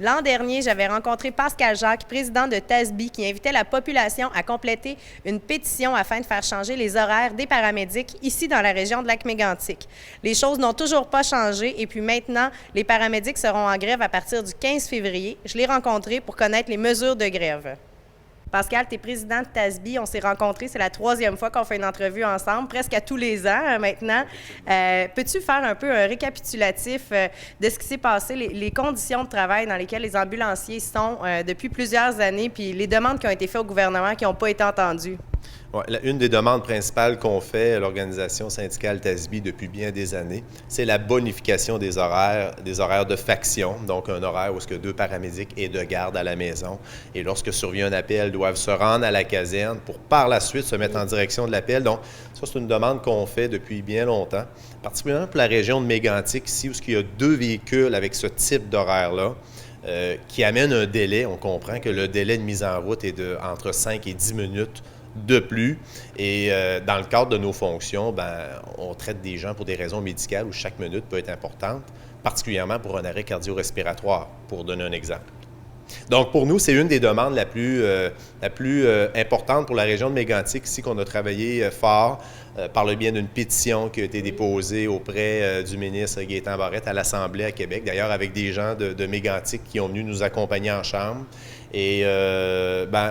L'an dernier, j'avais rencontré Pascal Jacques, président de TASB, qui invitait la population à compléter une pétition afin de faire changer les horaires des paramédics ici dans la région de Lac-Mégantic. Les choses n'ont toujours pas changé et puis maintenant, les paramédics seront en grève à partir du 15 février. Je l'ai rencontré pour connaître les mesures de grève. Pascal, tu es président de TASB. On s'est rencontrés, c'est la 3e fois qu'on fait une entrevue ensemble, presque à tous les ans maintenant. Peux-tu faire un peu un récapitulatif de ce qui s'est passé, les conditions de travail dans lesquelles les ambulanciers sont depuis plusieurs années, puis les demandes qui ont été faites au gouvernement qui n'ont pas été entendues? Ouais, une des demandes principales qu'on fait à l'organisation syndicale TASB depuis bien des années, c'est la bonification des horaires de faction, donc un horaire où ce que 2 paramédics et de garde à la maison. Et lorsque survient un appel, doivent se rendre à la caserne pour par la suite se mettre en direction de l'appel. Donc, ça, c'est une demande qu'on fait depuis bien longtemps, particulièrement pour la région de Mégantic, ici, où il y a 2 véhicules avec ce type d'horaire-là. Qui amène un délai. On comprend que le délai de mise en route est entre 5 et 10 minutes de plus. Et dans le cadre de nos fonctions, on traite des gens pour des raisons médicales où chaque minute peut être importante, particulièrement pour un arrêt cardio-respiratoire, pour donner un exemple. Donc, pour nous, c'est une des demandes la plus importante pour la région de Mégantic, ici qu'on a travaillé fort par le biais d'une pétition qui a été déposée auprès du ministre Gaétan Barrette à l'Assemblée à Québec, d'ailleurs avec des gens de Mégantic qui ont venu nous accompagner en chambre. Et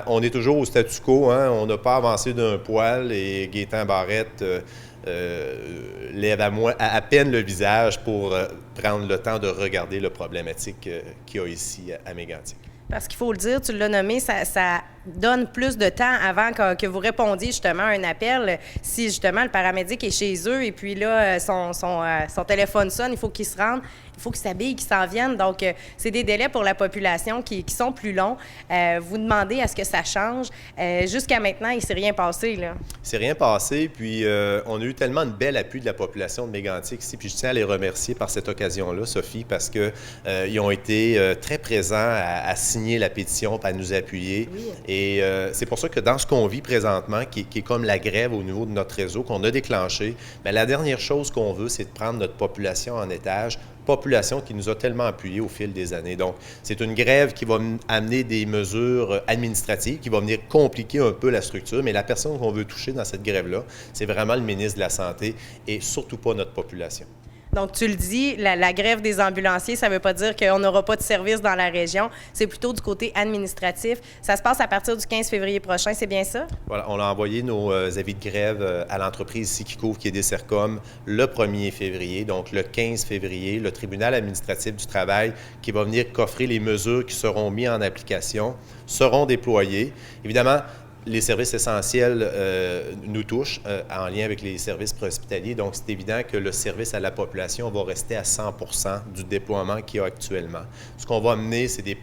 on est toujours au statu quo, hein? On n'a pas avancé d'un poil et Gaétan Barrette lève à peine le visage pour prendre le temps de regarder le problématique qu'il y a ici à Mégantic. Parce qu'il faut le dire, tu l'as nommé, ça donne plus de temps avant que vous répondiez justement à un appel. Si justement le paramédic est chez eux et puis là, son téléphone sonne, il faut qu'il se rende, il faut qu'il s'habille, qu'il s'en vienne. Donc, c'est des délais pour la population qui sont plus longs. Vous demandez à ce que ça change. Jusqu'à maintenant, il ne s'est rien passé, là. Il ne s'est rien passé, puis on a eu tellement de bel appui de la population de Mégantic ici, puis je tiens à les remercier par cette occasion-là, Sophie, parce qu'ils ont été très présents à signer la pétition, à nous appuyer. Oui. Et c'est pour ça que dans ce qu'on vit présentement, qui est comme la grève au niveau de notre réseau qu'on a déclenché, bien, la dernière chose qu'on veut, c'est de prendre notre population en étage, population qui nous a tellement appuyés au fil des années. Donc, c'est une grève qui va amener des mesures administratives, qui va venir compliquer un peu la structure, mais la personne qu'on veut toucher dans cette grève-là, c'est vraiment le ministre de la Santé et surtout pas notre population. Donc, tu le dis, la grève des ambulanciers, ça ne veut pas dire qu'on n'aura pas de service dans la région. C'est plutôt du côté administratif. Ça se passe à partir du 15 février prochain, c'est bien ça? Voilà, on a envoyé nos avis de grève à l'entreprise ici qui couvre, qui est des Sercom, le 1er février. Donc, le 15 février, le tribunal administratif du travail qui va venir coffrer les mesures qui seront mises en application, seront déployées. Évidemment, les services essentiels nous touchent en lien avec les services préhospitaliers. Donc, c'est évident que le service à la population va rester à 100% du déploiement qu'il y a actuellement. Ce qu'on va amener, c'est de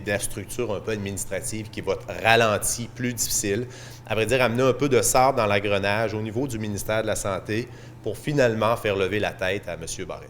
la structure un peu administrative qui va être ralentie, plus difficile. À vrai dire, amener un peu de sable dans l'engrenage au niveau du ministère de la Santé pour finalement faire lever la tête à M. Barrette.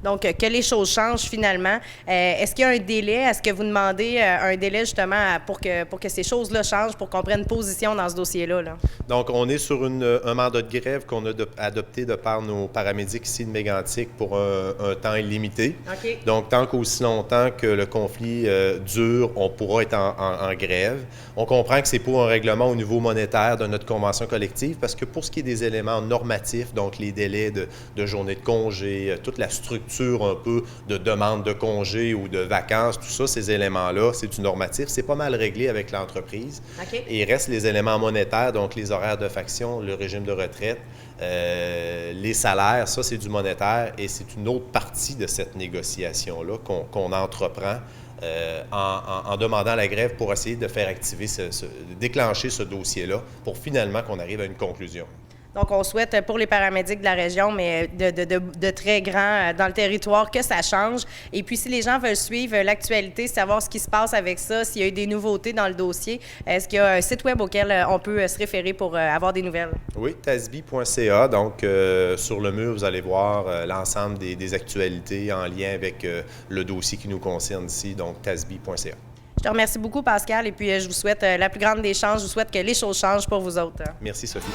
Donc, que les choses changent finalement. Est-ce qu'il y a un délai? Est-ce que vous demandez un délai justement pour que ces choses-là changent, pour qu'on prenne position dans ce dossier-là? Là? Donc, on est sur un mandat de grève qu'on a adopté de par nos paramédics ici de Mégantic pour un temps illimité. Okay. Donc, tant qu'aussi longtemps que le conflit dure, on pourra être en grève. On comprend que c'est pour un règlement au niveau monétaire de notre convention collective parce que pour ce qui est des éléments normatifs, donc les délais de journée de congé, toute la structure un peu de demande de congé ou de vacances, tout ça, ces éléments-là, c'est du normatif. C'est pas mal réglé avec l'entreprise. Okay. Et il reste les éléments monétaires, donc les horaires de faction, le régime de retraite, les salaires, ça, c'est du monétaire et c'est une autre partie de cette négociation-là qu'on entreprend en demandant la grève pour essayer de faire activer, déclencher ce dossier-là pour finalement qu'on arrive à une conclusion. Donc, on souhaite pour les paramédics de la région, mais de très grand dans le territoire, que ça change. Et puis, si les gens veulent suivre l'actualité, savoir ce qui se passe avec ça, s'il y a eu des nouveautés dans le dossier, est-ce qu'il y a un site web auquel on peut se référer pour avoir des nouvelles? Oui, tasb.ca. Donc, sur le mur, vous allez voir l'ensemble des actualités en lien avec le dossier qui nous concerne ici, donc tasb.ca. Je te remercie beaucoup, Pascal, et puis je vous souhaite la plus grande des chances. Je vous souhaite que les choses changent pour vous autres. Merci, Sophie.